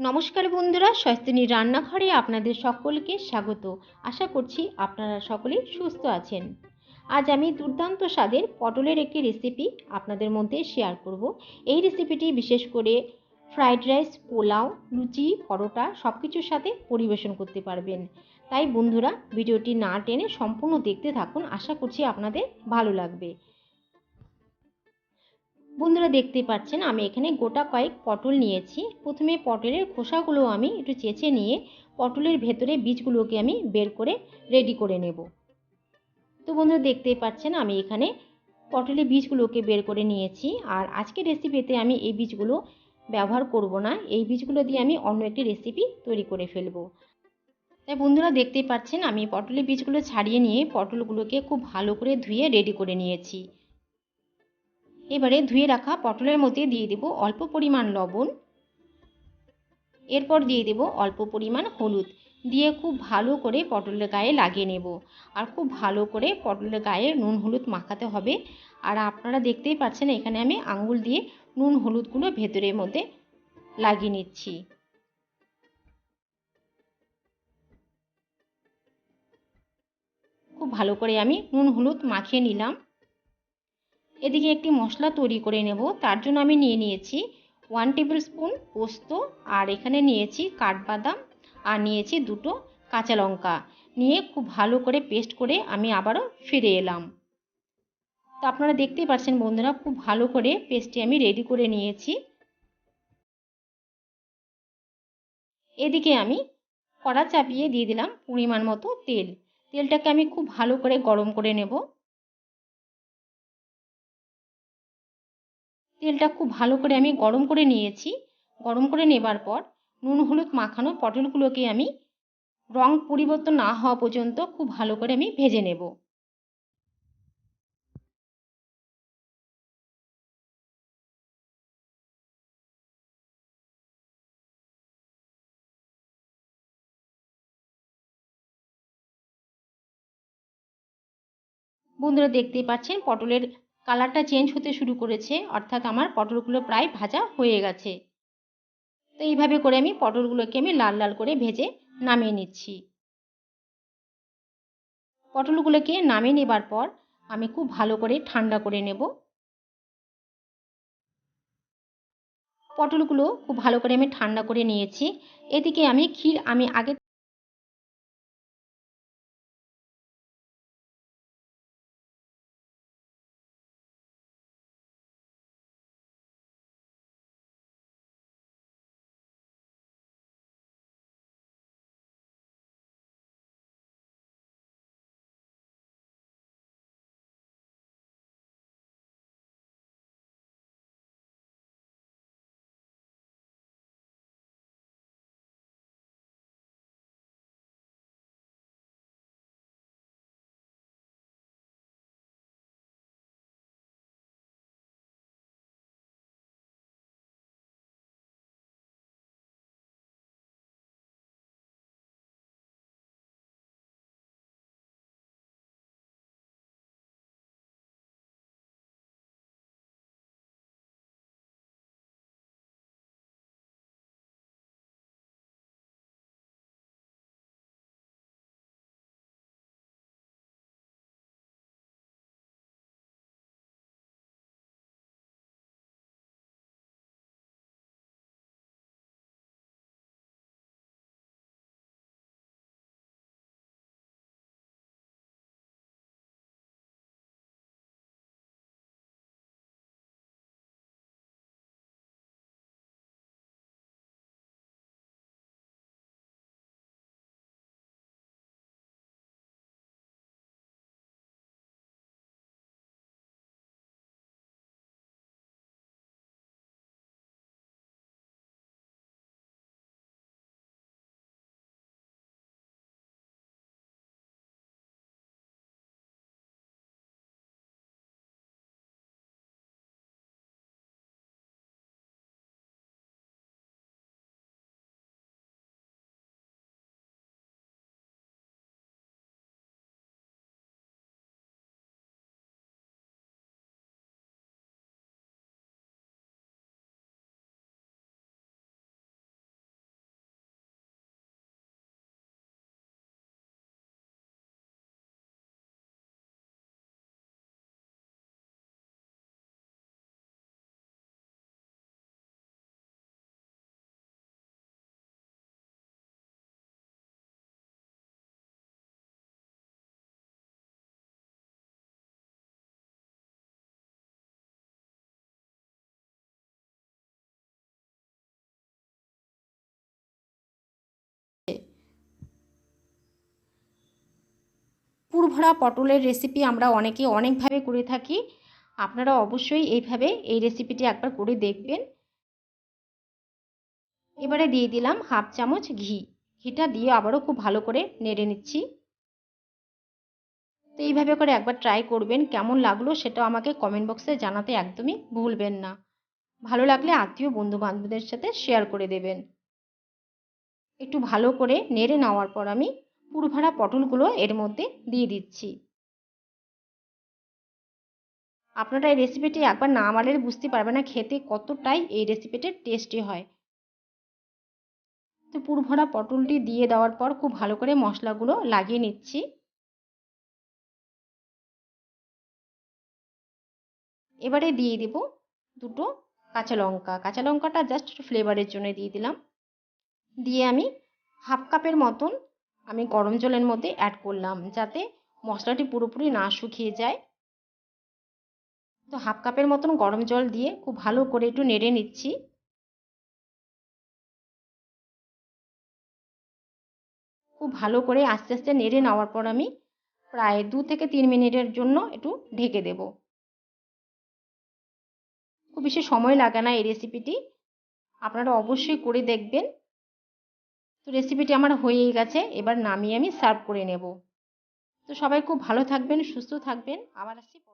নমস্কার বন্ধুরা, স্বস্তিনীর রান্নাঘরে আপনাদের সকলকে স্বাগত। আশা করছি আপনারা সকলেই সুস্থ আছেন। আজ আমি দুর্দান্ত স্বাদের পটলের একটি রেসিপি আপনাদের মধ্যে শেয়ার করব। এই রেসিপিটি বিশেষ করে ফ্রাইড রাইস, পোলাও, লুচি, পরোটা সব কিছুর সাথে পরিবেশন করতে পারবেন। তাই বন্ধুরা, ভিডিওটি না টেনে সম্পূর্ণ দেখতে থাকুন, আশা করছি আপনাদের ভালো লাগবে। বন্ধুরা, দেখতে পাচ্ছেন আমি এখানে গোটা কয়েক পটল নিয়েছি। প্রথমে পটলের খোসাগুলো আমি একটু চেঁচে নিয়ে পটলের ভেতরে বীজগুলোকে আমি বের করে রেডি করে নেব। তো বন্ধুরা, দেখতেই পাচ্ছেন আমি এখানে পটলের বীজগুলোকে বের করে নিয়েছি। আর আজকের রেসিপিতে আমি এই বীজগুলো ব্যবহার করব না, এই বীজগুলো দিয়ে আমি অন্য একটি রেসিপি তৈরি করে ফেলবো। তাই বন্ধুরা, দেখতেই পাচ্ছেন আমি পটলের বীজগুলো ছাড়িয়ে নিয়ে পটলগুলোকে খুব ভালো করে ধুয়ে রেডি করে নিয়েছি। এবারে ধুয়ে রাখা পটলের মধ্যে দিয়ে দেব অল্প পরিমাণ লবণ, এরপর দিয়ে দেব অল্প পরিমাণ হলুদ, দিয়ে খুব ভালো করে পটলের গায়ে লাগিয়ে নেব। আর খুব ভালো করে পটলের গায়ে নুন হলুদ মাখাতে হবে। আর আপনারা দেখতেই পাচ্ছেন এখানে আমি আঙুল দিয়ে নুন হলুদগুলো ভেতরের মধ্যে লাগিয়ে নিচ্ছি। খুব ভালো করে আমি নুন হলুদ মাখিয়ে নিলাম। এদিকে একটি মশলা তৈরি করে নেব। তার জন্য আমি নিয়েছি 1 টেবিল স্পুন পোস্ত, আর এখানে নিয়েছি কাঠবাদাম, আর নিয়েছি 2টো কাঁচা লঙ্কা। নিয়ে খুব ভালো করে পেস্ট করে আমি আবারও ফিরে এলাম। তো আপনারা দেখতেই পাচ্ছেন বন্ধুরা, খুব ভালো করে পেস্টটি আমি রেডি করে নিয়েছি। এদিকে আমি কড়া চাপিয়ে দিয়ে দিলাম পরিমাণ মতো তেল। তেলটাকে আমি খুব ভালো করে গরম করে নেব। তেলটা খুব ভালো করে আমি গরম করে নিয়েছি। গরম করে নেবার পর নুন হলুদ মাখানো পটলগুলোকে আমি রং পরিবর্তন না হওয়া পর্যন্ত খুব ভালো করে আমি ভেজে নেব। বন্ধুরা, দেখতেই পাচ্ছেন পটলের কালারটা চেঞ্জ হতে শুরু করেছে, অর্থাৎ আমার পটলগুলো প্রায় ভাজা হয়ে গেছে। তো এইভাবে করে আমি পটলগুলোকে আমি লাল লাল করে ভেজে নামিয়ে নিচ্ছি। পটলগুলোকে নামিয়ে নেবার পর আমি খুব ভালো করে ঠান্ডা করে নেব। পটলগুলো খুব ভালো করে আমি ঠান্ডা করে নিয়েছি। এদিকে আমি ক্ষীর আমি আগে ভরা পটলের রেসিপি আমরা অনেকে অনেকভাবে করে থাকি। আপনারা অবশ্যই এইভাবে এই রেসিপিটি একবার করে দেখবেন। এবারে দিয়ে দিলাম হাফ চামচ ঘি। ঘিটা দিয়ে আবারও খুব ভালো করে নেড়ে নিচ্ছি। তো এইভাবে করে একবার ট্রাই করবেন, কেমন লাগলো সেটাও আমাকে কমেন্ট বক্সে জানাতে একদমই ভুলবেন না। ভালো লাগলে আত্মীয় বন্ধু বান্ধবদের সাথে শেয়ার করে দেবেন। একটু ভালো করে নেড়ে নেওয়ার পর আমি পুরভরা পটলগুলো এর মধ্যে দিয়ে দিচ্ছি। আপনারা এই রেসিপিটি একবার না বানালে বুঝতে পারবেন না খেতে কতটাই এই রেসিপিটা টেস্টি হয়। তো পুরভরা পটলটি দিয়ে দেওয়ার পর খুব ভালো করে মশলাগুলো লাগিয়ে নিচ্ছি। এবারে দিয়ে দেব দুটো কাঁচা লঙ্কা। কাঁচা লঙ্কাটা জাস্ট একটু ফ্লেভারের জন্য দিয়ে দিলাম। দিয়ে আমি হাফ কাপের মতন আমি গরম জলের মধ্যে অ্যাড করলাম, যাতে মশলাটি পুরোপুরি না শুকিয়ে যায়। তো হাফ কাপের মতন গরম জল দিয়ে খুব ভালো করে একটু নেড়ে নিচ্ছি। খুব ভালো করে আস্তে আস্তে নেড়ে নেওয়ার পর আমি প্রায় 2 থেকে 3 মিনিটের জন্য একটু ঢেকে দেব। খুব বেশি সময় লাগে না এই রেসিপিটি, আপনারা অবশ্যই করে দেখবেন। তো রেসিপিটি আমার হয়েই গেছে, এবার নামিয়ে আমি সার্ভ করে নেব। তো সবাই খুব ভালো থাকবেন, সুস্থ থাকবেন। আবার আসছি।